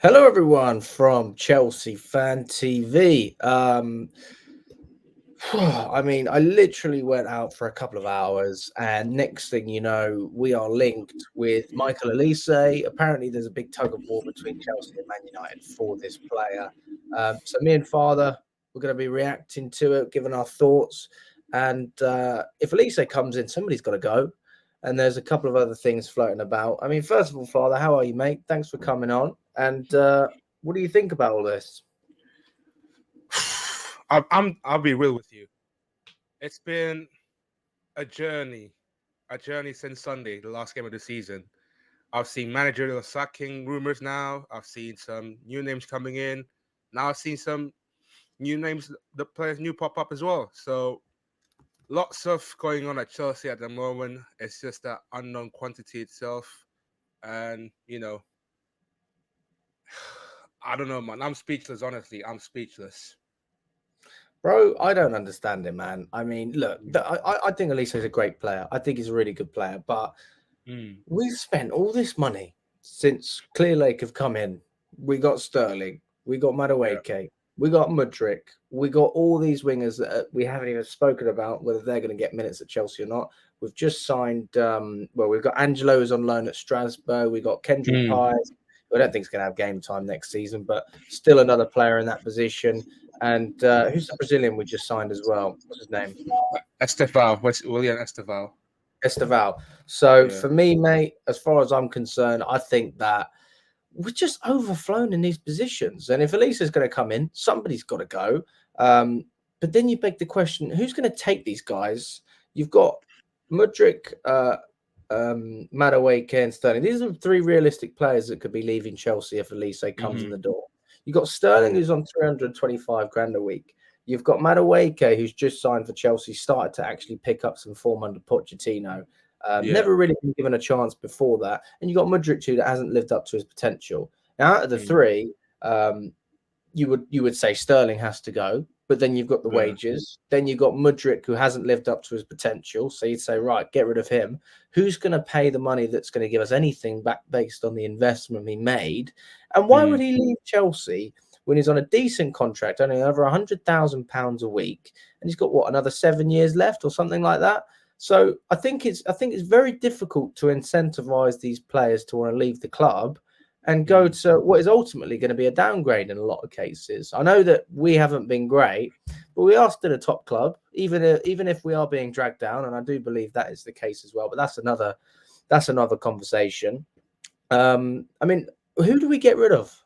Hello, everyone from Chelsea Fan TV. I mean, I literally went out for a couple of hours, and next thing you know, we are linked with Michael Olise. Apparently, there's a big tug of war between Chelsea and Man United for this player. So, me and Father, we're going to be reacting to it, giving our thoughts. And if Olise comes in, somebody's got to go. And there's a couple of other things floating about. I mean, first of all, Father, how are you, mate? Thanks for coming on. And what do you think about all this? I'll be real with you. It's been a journey, since Sunday, the last game of the season. I've seen managerial sacking rumors now. I've seen some new names coming in. Now I've seen some new names, the players new pop up as well. So lots of going on at Chelsea at the moment. It's just that unknown quantity itself, and I don't know, man. I'm speechless. Honestly, I'm speechless. Bro, I don't understand it, man. I mean, look, I think Elise is a great player. I think he's a really good player, but Mm, we've spent all this money since Clear Lake have come in. We got Sterling, we got yeah. Madueke, we got Mudrick, we got all these wingers that we haven't even spoken about whether they're going to get minutes at Chelsea or not. We've just signed, we've got Angelo who's on loan at Strasbourg, we got Kendrick Mm. Pires. I don't think he's going to have game time next season, but still another player in that position. And who's the Brazilian we just signed as well? What's his name? Esteval, William Esteval. Esteval. So Yeah. for me, mate, as far as I'm concerned, I think that we're just overflown in these positions. And if Elisa's going to come in, somebody's got to go. Um, but then you beg the question, who's going to take these guys? You've got Mudrick, Madueke, and Sterling. These are three realistic players that could be leaving Chelsea if Elise comes in Hmm. the door. You've got Sterling, who's on 325 grand a week. You've got Madueke, who's just signed for Chelsea, started to actually pick up some form under Pochettino. Yeah. Never really been given a chance before that. And you've got Mudrick too that hasn't lived up to his potential. Now, out of the Mm. three, you would say Sterling has to go, but then you've got the Yeah. wages. Then you've got Mudrick who hasn't lived up to his potential. So you'd say, right, get rid of him. Who's going to pay the money that's going to give us anything back based on the investment he made? And why would Mm. he leave Chelsea when he's on a decent contract, only over £100,000 a week, and he's got what, another 7 years left or something like that? So I think it's very difficult to incentivize these players to want to leave the club and go Mm. to what is ultimately going to be a downgrade in a lot of cases. I know that we haven't been great, but we are still a top club, even if we are being dragged down, and I do believe that is the case as well. But that's another conversation. I mean, who do we get rid of?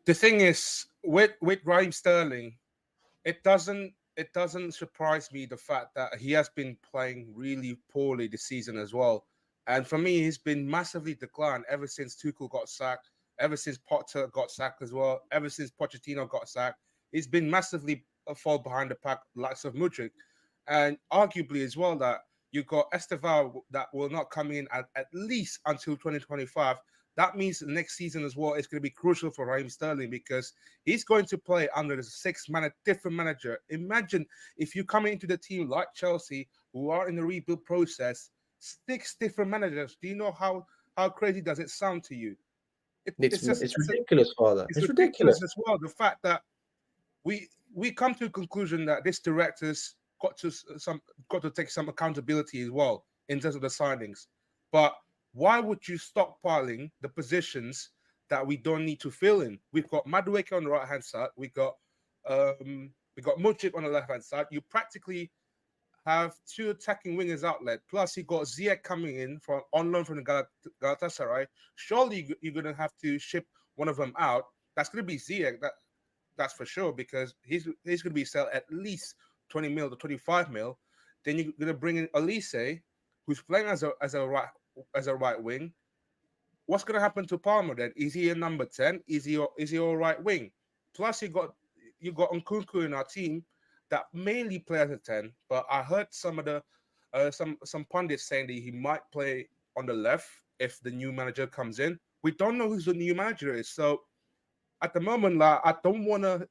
The thing is, with Raheem Sterling, it doesn't surprise me the fact that he has been playing really poorly this season as well. And for me, he's been massively declined ever since Tuchel got sacked, ever since Potter got sacked as well, ever since Pochettino got sacked. He's been massively fall behind the pack, likes of Mudryk, and arguably as well that you got Esteval that will not come in at least until 2025. That means the next season as well is going to be crucial for Raheem Sterling because he's going to play under the different manager. Imagine if you come into the team like Chelsea, who are in the rebuild process, six different managers. Do you know how crazy does it sound to you? It's It's just it's ridiculous, Father. it's It's ridiculous ridiculous. as well. The fact that we come to a conclusion that this director's got to take some accountability as well in terms of the signings. But why would you stockpiling the positions that we don't need to fill in? We've got Madueke on the right hand side. We got Mudryk on the left hand side. You practically have two attacking wingers outlet. Plus, you got Ziyech coming in from on loan from the Galatasaray. Surely you're going to have to ship one of them out. That's going to be Ziyech. That's for sure because he's going to be sell at least 20 mil to 25 mil. Then you're going to bring in Olise, who's playing as a right wing. What's going to happen to Palmer then? Is he a number 10? Is he all right wing? Plus you got Nkunku in our team that mainly plays as a 10, but I heard some of the some pundits saying that he might play on the left if the new manager comes in. We don't know who the new manager is, so at the moment, like, I don't want to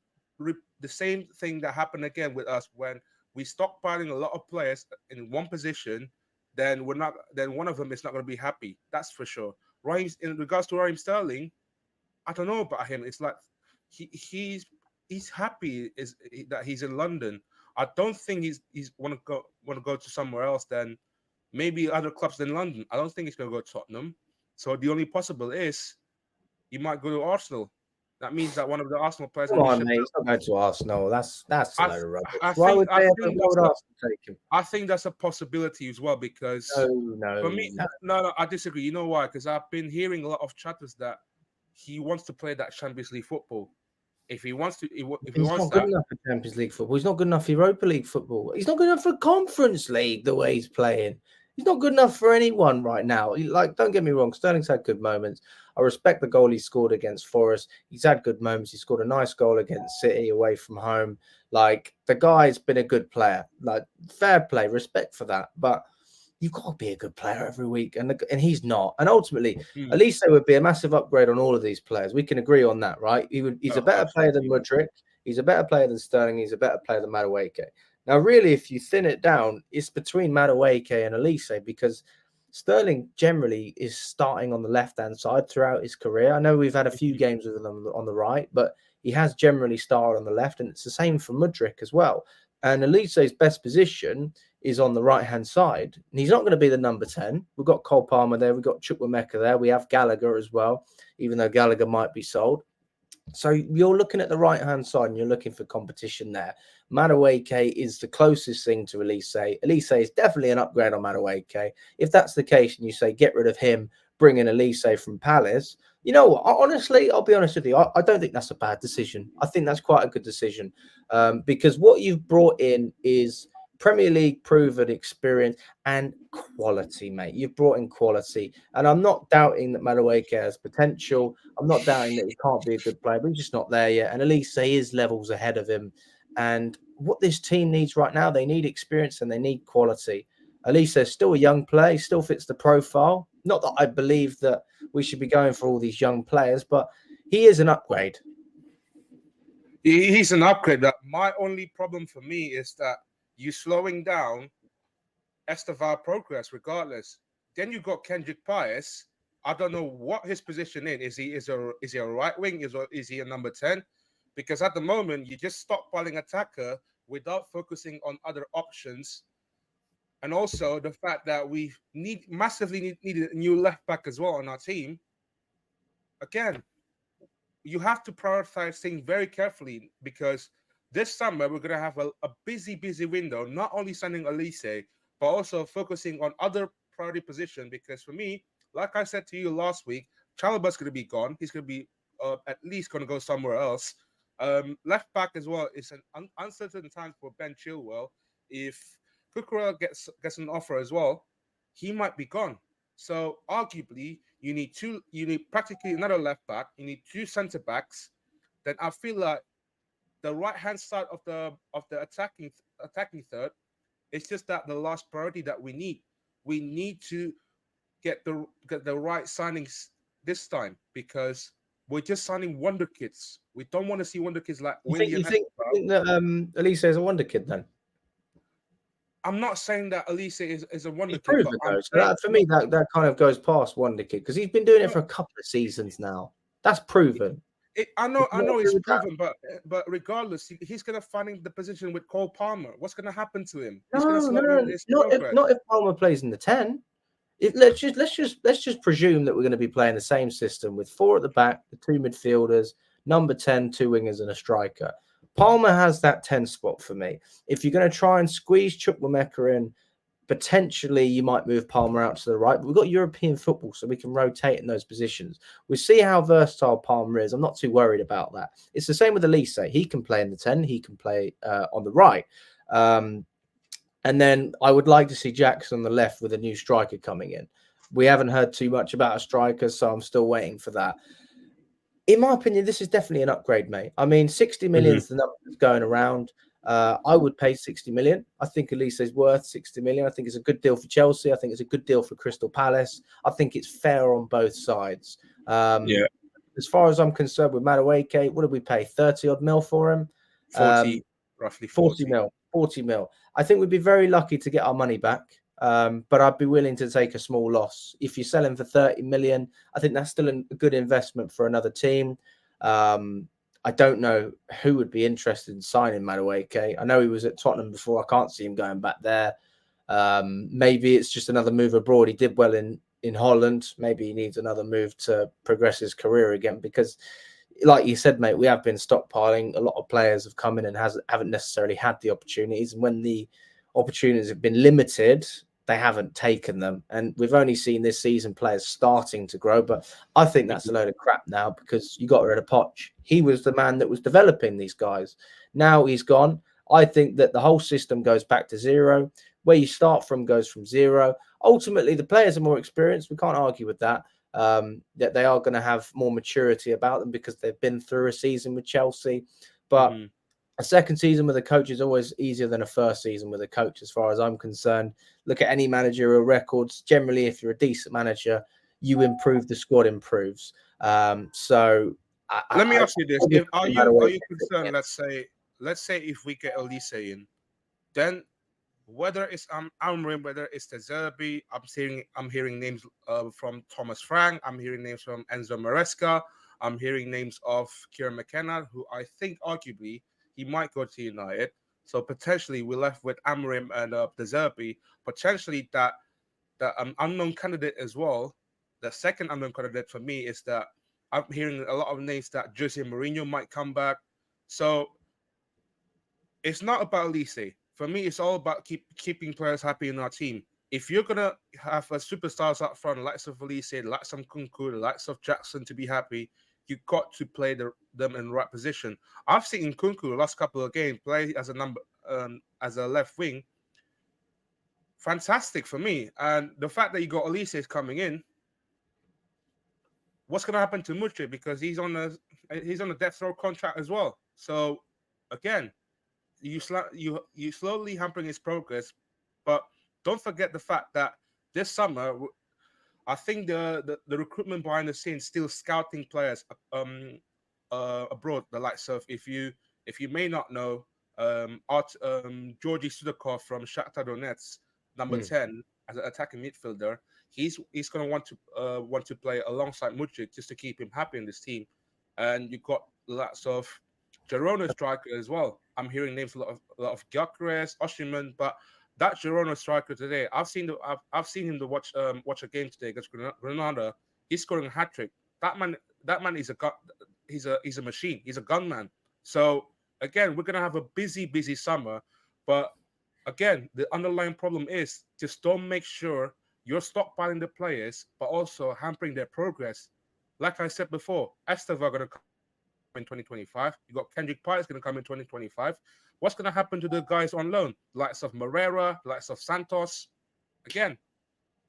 the same thing that happened again with us when we stockpiling a lot of players in one position. Then we're not. Then one of them is not going to be happy. That's for sure. In regards to Raheem Sterling, I don't know about him. It's like he's happy that he's in London. I don't think he's want to go to somewhere else than maybe other clubs than London. I don't think he's going to go to Tottenham. So the only possible is he might go to Arsenal. That means that one of the Arsenal players Come will be on, shipped mate. out. He's not going to Arsenal. That's a I load th- of rubbish. I Why think would they ever? Why that's would Arsenal take him? I think that's a possibility as well because No, for me, no. no, I disagree. You know why? Because I've been hearing a lot of chatters that he wants to play that Champions League football. If he wants to, if he He's wants not good that, enough for Champions League football. He's not good enough for Europa League football. He's not good enough for Conference League the way he's playing. He's not good enough for anyone right now. Like, don't get me wrong, Sterling's had good moments. I respect the goal he scored against Forest. He's had good moments. He scored a nice goal against City away from home. Like, the guy's been a good player. Like, fair play, respect for that. But you've got to be a good player every week, and he's not. And ultimately, Olise would be a massive upgrade on all of these players. We can agree on that, right? He's a better player than Mudryk. He's a better player than Sterling. He's a better player than Madueke. Now, really, if you thin it down, it's between Madueke and Olise because Sterling generally is starting on the left-hand side throughout his career. I know we've had a few games with him on the right, but he has generally started on the left, and it's the same for Mudryk as well. And Olise's best position is on the right-hand side. And he's not going to be the number 10. We've got Cole Palmer there. We've got Chukwuemeka there. We have Gallagher as well, even though Gallagher might be sold. So you're looking at the right-hand side and you're looking for competition there. Madueke is the closest thing to Olise. Olise is definitely an upgrade on Madueke. If that's the case and you say get rid of him, bring in Olise from Palace, you know what? Honestly, I'll be honest with you. I don't think that's a bad decision. I think that's quite a good decision because what you've brought in is Premier League proven experience and quality, mate. You've brought in quality. And I'm not doubting that Madueke has potential. I'm not doubting that he can't be a good player, but he's just not there yet. And Olise is levels ahead of him. And what this team needs right now, they need experience and they need quality. Olise is still a young player, he still fits the profile. Not that I believe that we should be going for all these young players, but he is an upgrade. He's an upgrade. That my only problem for me is that you slowing down Estevar progress regardless. Then you got Kendrick Pius. I don't know what his position is. Is he a right wing? Is he a number 10? Because at the moment you just stockpiling attacker without focusing on other options. And also the fact that we massively needed a new left back as well on our team. Again, you have to prioritize things very carefully because this summer we're going to have a busy window, not only signing Olise, but also focusing on other priority position. Because for me, like I said to you last week, Chalobah's going to be gone. He's going to be at least going to go somewhere else. Left back as well is an uncertain time for Ben Chilwell. If Cucurella gets an offer as well, he might be gone. So arguably, you need practically another left back. You need 2 centre backs. Then I feel like the right hand side of the attacking third, it's just that the last priority that we need. We need to get the right signings this time because we're just signing wonder kids. We don't want to see wonder kids like William. You think that Olise is a wonder kid then? I'm not saying that Olise is a wonder He's kid, proven but though. For me, that kind of goes past wonder kid because he's been doing it for a couple of seasons now. That's proven. I know it's proven, but regardless, he's gonna find the position with Cole Palmer. What's gonna happen to him? Not if Palmer plays in the 10. Let's just presume that we're going to be playing the same system with 4 at the back, the 2 midfielders, number 10, 2 wingers, and a striker. Palmer has that 10 spot for me. If you're going to try and squeeze Chukwuemeka in, potentially you might move Palmer out to the right. But we've got European football, so we can rotate in those positions. We see how versatile Palmer is. I'm not too worried about that. It's the same with Olise. He can play in the 10. He can play on the right. And then I would like to see Jackson on the left with a new striker coming in. We haven't heard too much about a striker, so I'm still waiting for that. In my opinion, this is definitely an upgrade, mate. I mean, 60 million is the number that's going around. I would pay 60 million. I think Olise is worth 60 million. I think it's a good deal for Chelsea. I think it's a good deal for Crystal Palace. I think it's fair on both sides. As far as I'm concerned with Madueke, what did we pay? 30 odd mil for him? 40, roughly 40 mil. 40 mil. I think we'd be very lucky to get our money back. But I'd be willing to take a small loss. If you're selling for 30 million, I think that's still a good investment for another team. I don't know who would be interested in signing Madueke. I know he was at Tottenham before. I can't see him going back there. Maybe it's just another move abroad. He did well in Holland. Maybe he needs another move to progress his career again, because like you said, mate, we have been stockpiling. A lot of players have come in and haven't necessarily had the opportunities. And when the opportunities have been limited, they haven't taken them. And we've only seen this season players starting to grow. But I think that's a load of crap now, because you got rid of Poch. He was the man that was developing these guys. Now he's gone. I think that the whole system goes back to zero. Where you start from goes from zero. Ultimately, the players are more experienced. We can't argue with that. That they are going to have more maturity about them because they've been through a season with Chelsea. But a second season with a coach is always easier than a first season with a coach, as far as I'm concerned. Look at any managerial records. Generally, if you're a decent manager, you improve, the squad improves. So let me ask you this: are you concerned? Yeah. Let's say if we get Olise in, then whether it's Amrin, whether it's the Zerbi, I'm hearing names from Thomas Frank. I'm hearing names from Enzo Maresca. I'm hearing names of Kieran McKenna, who I think arguably he might go to United. So potentially we're left with Amrim and the Zerbi. Potentially that unknown candidate as well. The second unknown candidate for me is that I'm hearing a lot of names that Jose Mourinho might come back. So it's not about Olise. For me, it's all about keeping players happy in our team. If you're gonna have superstars up front, likes of Olise, likes of Kunku, the likes of Jackson to be happy, you got to play them in the right position. I've seen Kunku the last couple of games play as a left wing. Fantastic for me. And the fact that you got Olise coming in, what's gonna happen to Mudryk, because he's on a death row contract as well. So again, you slowly hampering his progress, but don't forget the fact that this summer, I think the recruitment behind the scenes still scouting players abroad. The likes of, if you may not know, Georgi Sudakov from Shakhtar Donetsk, number 10 as an attacking midfielder. He's going to want to play alongside Mudryk just to keep him happy in this team. And you got lots of Girona striker as well. I'm hearing names a lot of Gyökeres, Osimhen, but that Girona striker today, I've seen him to watch a game today against Granada. He's scoring a hat trick. That man is he's a machine. He's a gunman. So again, we're gonna have a busy summer, but again, the underlying problem is just don't make sure you're stockpiling the players, but also hampering their progress. Like I said before, Esteva are gonna come in 2025. You got Kendrick Pye is going to come in 2025. What's going to happen to the guys on loan? Likes of Moreira, likes of Santos. Again,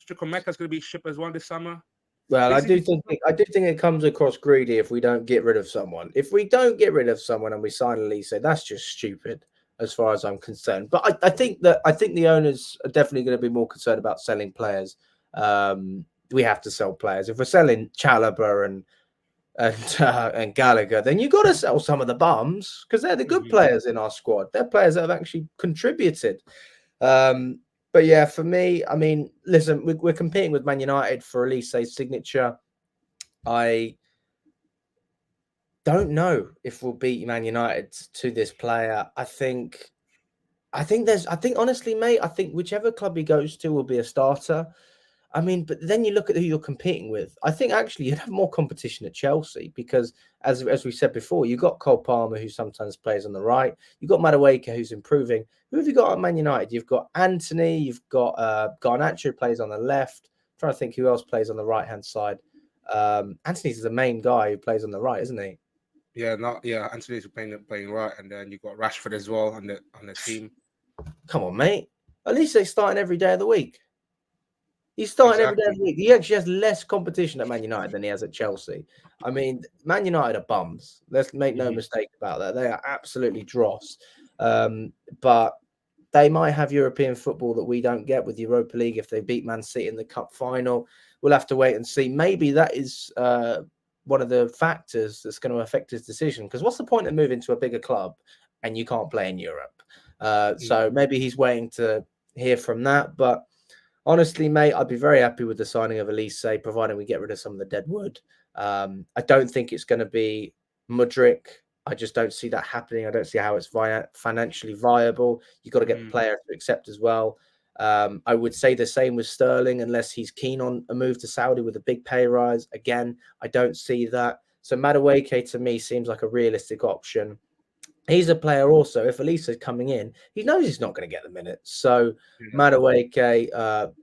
Strukomeka is going to be shipped as well this summer. Well, I do think it comes across greedy if we don't get rid of someone. If we don't get rid of someone and we sign Olise, that's just stupid, as far as I'm concerned. But I think the owners are definitely going to be more concerned about selling players. We have to sell players. If we're selling Chalobah and Gallagher, then you got to sell some of the bums, because they're the good players in our squad. They're players that have actually contributed. But yeah, for me, I mean, listen, we're competing with Man United for Olise's signature. I don't know if we'll beat Man United to this player. I think honestly, mate, I think whichever club he goes to will be a starter. I mean, but then you look at who you're competing with. I think actually you'd have more competition at Chelsea, because, as we said before, you've got Cole Palmer, who sometimes plays on the right. You've got Madueke, who's improving. Who have you got at Man United? You've got Anthony. You've got Garnacho, who plays on the left. I'm trying to think who else plays on the right-hand side. Anthony's the main guy who plays on the right, isn't he? Yeah, Anthony's playing right, and then you've got Rashford as well on the team. Come on, mate. At least they're starting every day of the week. He's starting every day of the week. He actually has less competition at Man United than he has at Chelsea. I mean, Man United are bums. Let's make no mistake about that. They are absolutely dross. But they might have European football that we don't get with Europa League if they beat Man City in the cup final. We'll have to wait and see. Maybe that is one of the factors that's going to affect his decision. Because what's the point of moving to a bigger club and you can't play in Europe? So maybe he's waiting to hear from that. But Honestly, mate, I'd be very happy with the signing of Olise, providing we get rid of some of the dead wood. I don't think it's going to be Mudryk. I just don't see that happening. I don't see how it's financially viable. You've got to get the player to accept as well. I would say the same with Sterling, unless he's keen on a move to Saudi with a big pay rise. Again, I don't see that. So Madueke to me seems like a realistic option. He's a player also. If Olise's coming in, he knows he's not going to get the minutes. So Madueke,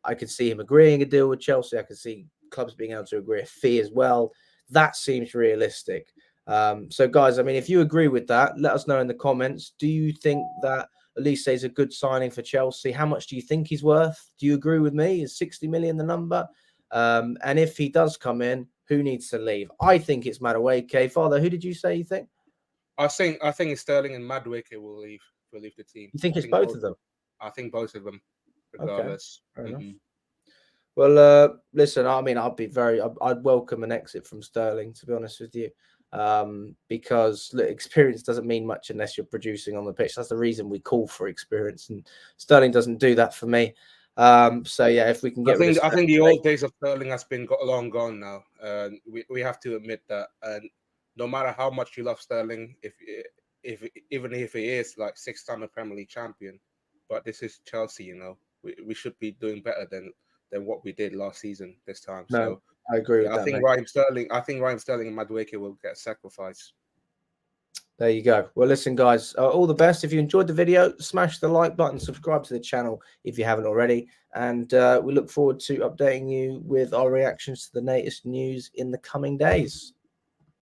I could see him agreeing a deal with Chelsea. I could see clubs being able to agree a fee as well. That seems realistic. So, guys, I mean, if you agree with that, let us know in the comments. Do you think that Olise is a good signing for Chelsea? How much do you think he's worth? Do you agree with me? Is 60 million the number? And if he does come in, who needs to leave? I think it's Madueke. Father, who did you say you think? I think it's Sterling and Madueke will leave the team. You think it's both of them? I think both of them, regardless. Okay, fair enough. Well, listen, I mean, I'd welcome an exit from Sterling, to be honest with you, because look, experience doesn't mean much unless you're producing on the pitch. That's the reason we call for experience, and Sterling doesn't do that for me. So yeah, if we can get I think the old days of Sterling has been long gone now. We have to admit that. And no matter how much you love Sterling, even if he is like 6-time Premier League champion, but this is Chelsea, you know, we should be doing better than what we did last season this time. No, so I agree with that. I think Raheem Sterling and Madueke will get sacrificed. There you go. Well, listen, guys, all the best. If you enjoyed the video, smash the like button, subscribe to the channel if you haven't already. And we look forward to updating you with our reactions to the latest news in the coming days.